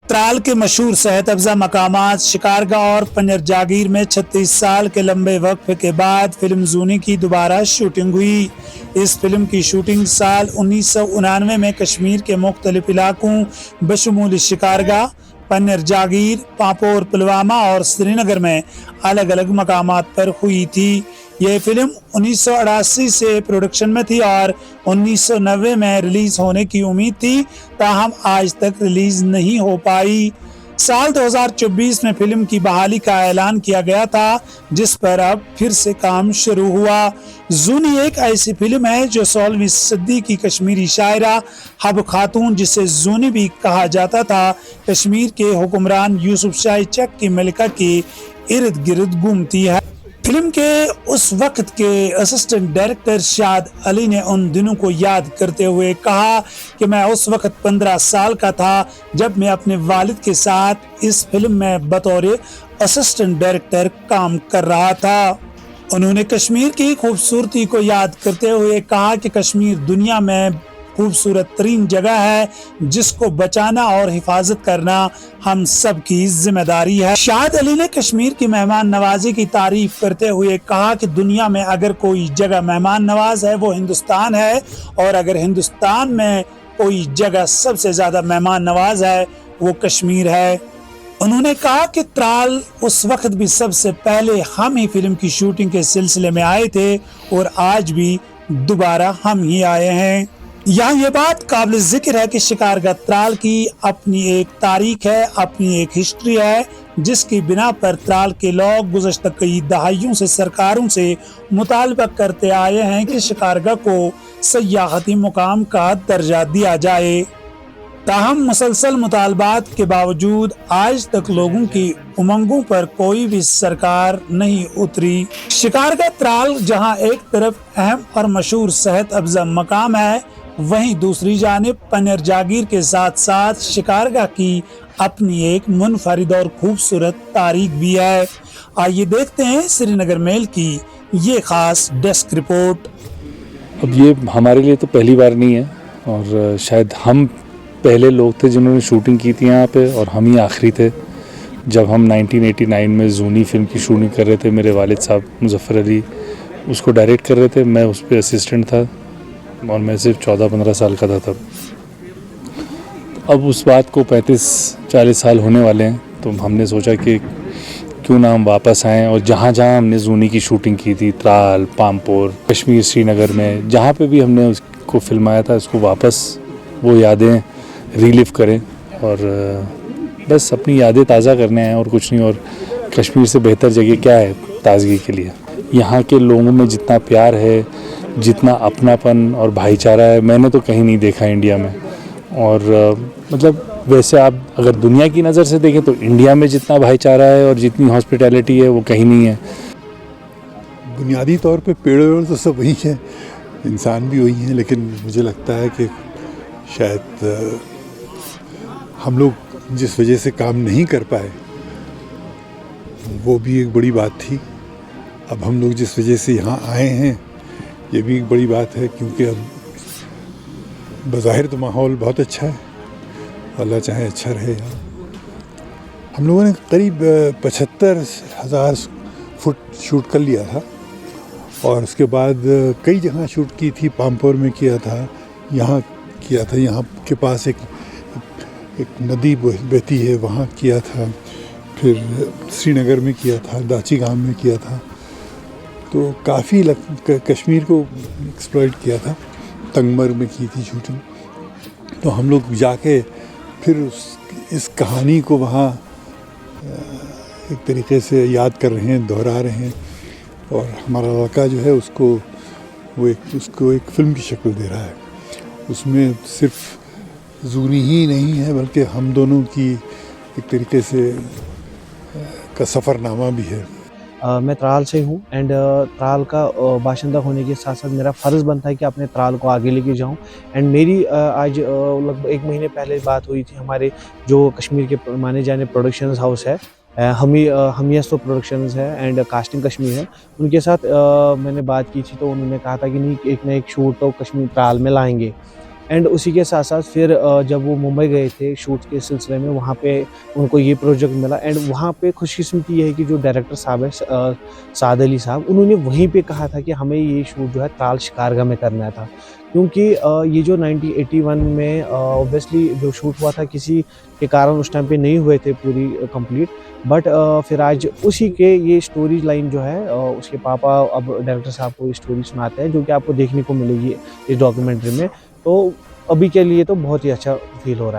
त्राल के मशहूर सेहत अफजा मकामात शिकारगाह और पन्नेर जागीर में 36 साल के लंबे वक्फे के बाद फिल्म जूनी की दोबारा शूटिंग हुई। इस फिल्म की शूटिंग साल 1999 में कश्मीर के मुख्तलिफ इलाकों बशमूल शिकारगाह, पन्नेर जागीर, पापोर, पुलवामा और श्रीनगर में अलग अलग मकामात पर हुई थी। यह फिल्म 1988 से प्रोडक्शन में थी और 1990 में रिलीज होने की उम्मीद थी, ताहम आज तक रिलीज नहीं हो पाई। साल 2024 में फिल्म की बहाली का ऐलान किया गया था, जिस पर अब फिर से काम शुरू हुआ। जूनी एक ऐसी फिल्म है जो 16वीं सदी की कश्मीरी शायरा हब खातून, जिसे जूनी भी कहा जाता था, कश्मीर के हुक्मरान यूसुफ शाही चक की मलिका के इर्द गिर्द घूमती है। फिल्म के उस वक्त के असिस्टेंट डायरेक्टर शाद अली ने उन दिनों को याद करते हुए कहा कि मैं उस वक्त 15 साल का था जब मैं अपने वालिद के साथ इस फिल्म में बतौर असिस्टेंट डायरेक्टर काम कर रहा था। उन्होंने कश्मीर की खूबसूरती को याद करते हुए कहा कि कश्मीर दुनिया में खूबसूरत तरीन जगह है, जिसको बचाना और हिफाजत करना हम सब की जिम्मेदारी है। शाद अली ने कश्मीर की मेहमान नवाजी की तारीफ करते हुए कहा कि दुनिया में अगर कोई जगह मेहमान नवाज है वो हिंदुस्तान है, और अगर हिंदुस्तान में कोई जगह सबसे ज्यादा मेहमान नवाज है वो कश्मीर है। उन्होंने कहा कि त्राल उस वक्त भी सबसे पहले हम ही फिल्म की शूटिंग के सिलसिले में आए थे और आज भी दोबारा हम ही आए हैं। यहाँ ये बात काबिल जिक्र है कि शिकारगाह त्राल की अपनी एक तारीख है, अपनी एक हिस्ट्री है, जिसकी बिना पर त्राल के लोग गुज़श्ता कई दहाइयों से सरकारों से मुतालबा करते आए हैं कि शिकारगाह को सयाहती मुकाम का दर्जा दिया जाए। ताहम मुसलसल मुतालबात के बावजूद आज तक लोगों की उमंगों पर कोई भी सरकार नहीं उतरी। शिकारगाह त्राल जहाँ एक तरफ अहम और मशहूर सेहत अफजा मकाम है, वहीं दूसरी जानिब पन्नेर जागीर के साथ साथ शिकारगाह की अपनी एक मुनफरिद और खूबसूरत तारीख भी है। आइए देखते हैं श्रीनगर मेल की ये खास डेस्क रिपोर्ट। अब ये हमारे लिए तो पहली बार नहीं है, और शायद हम पहले लोग थे जिन्होंने शूटिंग की थी यहाँ पे, और हम ही आखिरी थे। जब हम 1989 में जूनी फिल्म की शूटिंग कर रहे थे, मेरे वालिद साहब मुजफ्फर अली उसको डायरेक्ट कर रहे थे, मैं उस पर असिस्टेंट था और मैं सिर्फ 14-15 साल का था तब। अब उस बात को 35-40 साल होने वाले हैं, तो हमने सोचा कि क्यों ना हम वापस आएँ, और जहाँ जहाँ हमने जूनी की शूटिंग की थी, त्राल, पामपोर, कश्मीर, श्रीनगर में जहाँ पे भी हमने उसको फिल्माया था, उसको वापस वो यादें रिलीव करें और बस अपनी यादें ताज़ा करने आए और कुछ नहीं। और कश्मीर से बेहतर जगह क्या है ताज़गी के लिए। यहाँ के लोगों में जितना प्यार है, जितना अपनापन और भाईचारा है, मैंने तो कहीं नहीं देखा इंडिया में। और मतलब वैसे आप अगर दुनिया की नज़र से देखें तो इंडिया में जितना भाईचारा है और जितनी हॉस्पिटैलिटी है वो कहीं नहीं है। बुनियादी तौर पे पेड़ तो सब वही हैं, इंसान भी वही हैं, लेकिन मुझे लगता है कि शायद हम लोग जिस वजह से काम नहीं कर पाए वो भी एक बड़ी बात थी। अब हम लोग जिस वजह से यहाँ आए हैं ये भी एक बड़ी बात है, क्योंकि अब बज़ाहिर तो माहौल बहुत अच्छा है, अल्लाह चाहे अच्छा रहे। हम लोगों ने करीब 75,000 फुट शूट कर लिया था, और उसके बाद कई जगह शूट की थी। पामपोर में किया था, यहाँ किया था, यहाँ के पास एक नदी बहती है वहाँ किया था, फिर श्रीनगर में किया था, दाची गांव में किया था, तो काफ़ी कश्मीर को एक्सप्लॉइट किया था। तंगमर्ग में की थी शूटिंग। तो हम लोग जाके फिर इस कहानी को वहाँ एक तरीके से याद कर रहे हैं, दोहरा रहे हैं, और हमारा लड़का जो है उसको एक फ़िल्म की शक्ल दे रहा है। उसमें सिर्फ जूनी ही नहीं है, बल्कि हम दोनों की एक तरीके से का सफ़रनामा भी है। मैं त्राल से हूँ एंड त्राल का बाशिंदा होने के साथ साथ मेरा फ़र्ज़ बनता है कि अपने त्राल को आगे लेके जाऊँ। एंड मेरी आज लगभग 1 महीने पहले बात हुई थी हमारे जो कश्मीर के माने जाने प्रोडक्शंस हाउस है, हमियस तो प्रोडक्शंस है एंड कास्टिंग कश्मीर है, उनके साथ मैंने बात की थी। तो उन्होंने कहा था कि नहीं, एक ना एक शूट तो कश्मीर त्राल में लाएंगे। एंड उसी के साथ साथ फिर जब वो मुंबई गए थे शूट के सिलसिले में, वहाँ पे उनको ये प्रोजेक्ट मिला। एंड वहाँ पे खुशकिस्मती ये है कि जो डायरेक्टर साहब है साद अली साहब, उन्होंने वहीं पे कहा था कि हमें ये शूट जो है त्राल शिकारगाह में करना था, क्योंकि ये जो 1981 में ऑब्वियसली जो शूट हुआ था किसी के कारण उस टाइम पे नहीं हुए थे पूरी कंप्लीट, बट फिर आज उसी के ये स्टोरी लाइन जो है उसके पापा अब डायरेक्टर साहब को ये स्टोरी सुनाते हैं, जो कि आपको देखने को मिलेगी इस डॉक्यूमेंट्री में। तो अभी के लिए तो बहुत ही अच्छा फील हो रहा है।